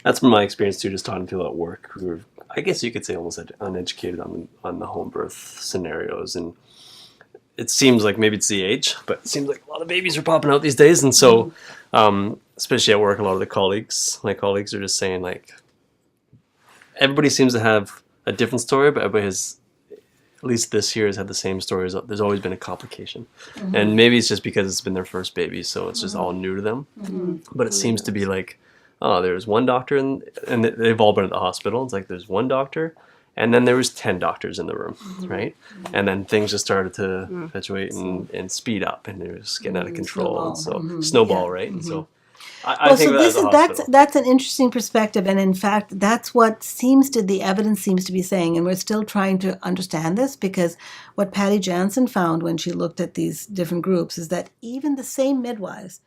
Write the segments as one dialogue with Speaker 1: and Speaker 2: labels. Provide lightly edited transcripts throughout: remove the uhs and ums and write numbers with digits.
Speaker 1: that's been my experience too, just talking to people at work who are, I guess you could say, almost uneducated on the home birth scenarios. And it seems like maybe it's the age, but it seems like a lot of babies are popping out these days. And so, especially at work, a lot of my colleagues are just saying, like, everybody seems to have a different story, but everybody has, at least this year, has had the same stories. There's always been a complication. And maybe it's just because it's been their first baby, so it's just all new to them. But it seems to be like, oh, there's one doctor, and they've all been at the hospital. It's like there's one doctor, and then there was 10 doctors in the room, right? And then things just started to perpetuate and speed up, and it was getting out of control.
Speaker 2: Snowball.
Speaker 1: And so snowball, right? And so I think
Speaker 2: that's an interesting perspective, and in fact, that's what the evidence seems to be saying, and we're still trying to understand this, because what Patty Jansen found when she looked at these different groups is that even the same midwives.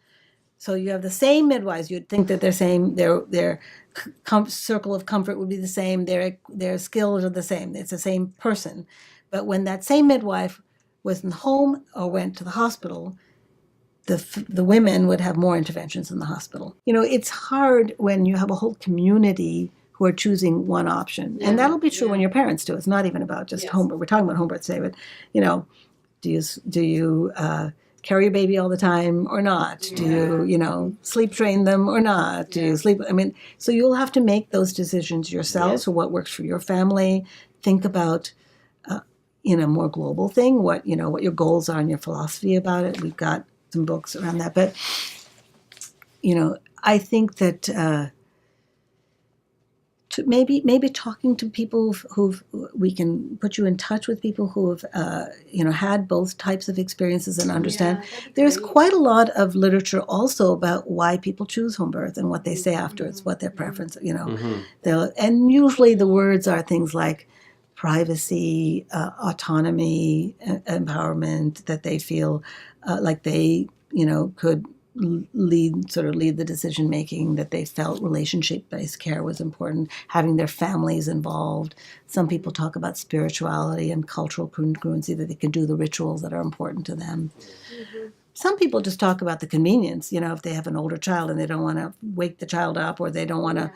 Speaker 2: So you have the same midwives. You'd think that their circle of comfort would be the same. Their skills are the same. It's the same person. But when that same midwife was in the home or went to the hospital, the women would have more interventions in the hospital. It's hard when you have a whole community who are choosing one option, and that'll be true when your parents do. It's not even about just home birth. We're talking about home birth today, but do you carry your baby all the time or not? Do you, sleep train them or not? Do you sleep? So you'll have to make those decisions yourself. So what works for your family? Think about, a more global thing, what your goals are and your philosophy about it. We've got some books around that. But, I think that maybe talking to people we can put you in touch with people who have had both types of experiences and understand. There's quite a lot of literature also about why people choose home birth and what they say afterwards, what their preference, and usually the words are things like privacy, autonomy, empowerment, that they feel like they could lead the decision making, that they felt relationship-based care was important, having their families involved. Some people talk about spirituality and cultural congruency, that they can do the rituals that are important to them. Some people just talk about the convenience, if they have an older child and they don't want to wake the child up, or they don't want to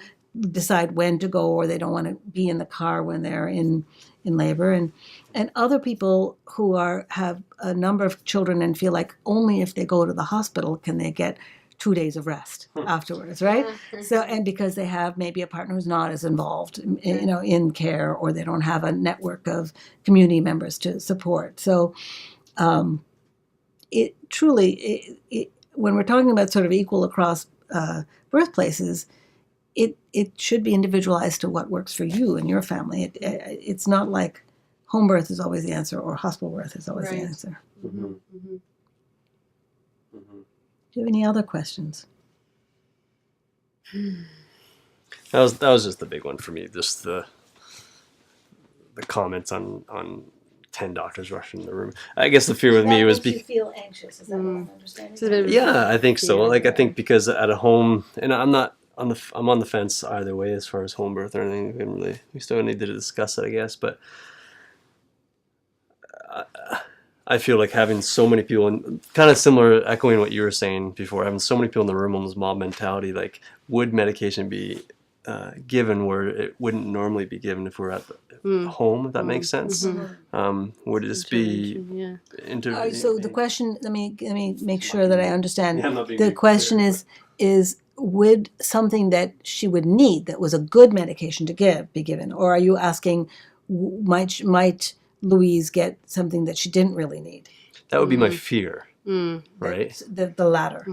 Speaker 2: decide when to go, or they don't want to be in the car when they're in labor, and other people who have a number of children and feel like only if they go to the hospital can they get 2 days of rest afterwards, right? So, and because they have maybe a partner who's not as involved, in care, or they don't have a network of community members to support. So, it truly, when we're talking about sort of equal across birthplaces, it should be individualized to what works for you and your family. It's not like home birth is always the answer or hospital birth is always the answer. Do you have any other questions?
Speaker 1: That was just the big one for me. Just the comments on 10 doctors rushing in the room. I guess the fear with me was
Speaker 2: you feel anxious. Is that what I'm understanding?
Speaker 1: Yeah, I think so. Like, I think because at a home, and I'm on the fence either way as far as home birth or anything. We still need to discuss it, I guess. But I feel like having so many people, and kind of similar, echoing what you were saying before, having so many people in the room, almost mob mentality. Like, would medication be given where it wouldn't normally be given if we're at home? If that makes sense. Would it just be?
Speaker 2: So the question. Let me make sure that I understand.
Speaker 1: Yeah,
Speaker 2: the question is would something that she would need, that was a good medication to be given, or are you asking might Louise get something that she didn't really need?
Speaker 1: That would be my fear, right?
Speaker 2: The latter.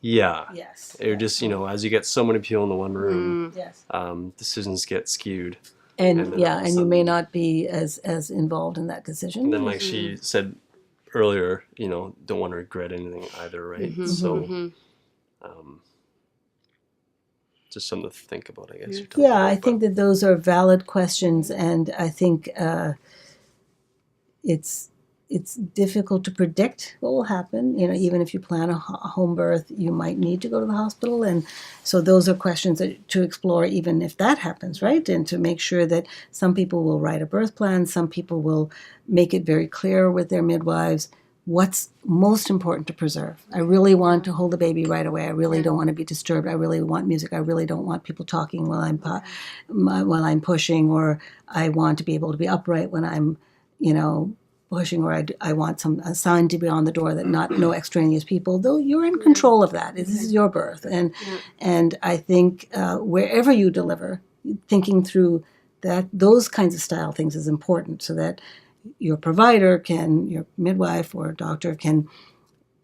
Speaker 1: Yeah.
Speaker 2: Yes.
Speaker 1: It would just, as you get so many people in the one room,
Speaker 2: yes.
Speaker 1: Decisions get skewed.
Speaker 2: And you may not be as involved in that decision.
Speaker 1: And then, like she said earlier, don't want to regret anything either, right? So, just something to think about, I guess.
Speaker 2: I think that those are valid questions, and I think it's difficult to predict what will happen. Even if you plan a home birth, you might need to go to the hospital, and so those are questions to explore, even if that happens, right? And to make sure that some people will write a birth plan, some people will make it very clear with their midwives what's most important to preserve. I really want to hold the baby right away. I really don't want to be disturbed. I really want music. I really don't want people talking while I'm pushing, or I want to be able to be upright when I'm, pushing, or I want a sign to be on the door that no extraneous people. Though you're in control of that. This is your birth, and I think wherever you deliver, thinking through those kinds of style things is important, so that your provider your midwife or doctor can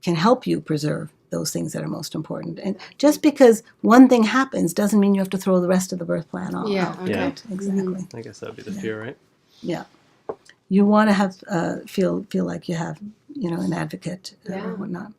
Speaker 2: help you preserve those things that are most important. And just because one thing happens doesn't mean you have to throw the rest of the birth plan off.
Speaker 3: Yeah, okay.
Speaker 1: Yeah.
Speaker 2: Exactly.
Speaker 1: I guess that'd be the fear, right?
Speaker 2: Yeah. You want to have feel like you have an advocate or whatnot.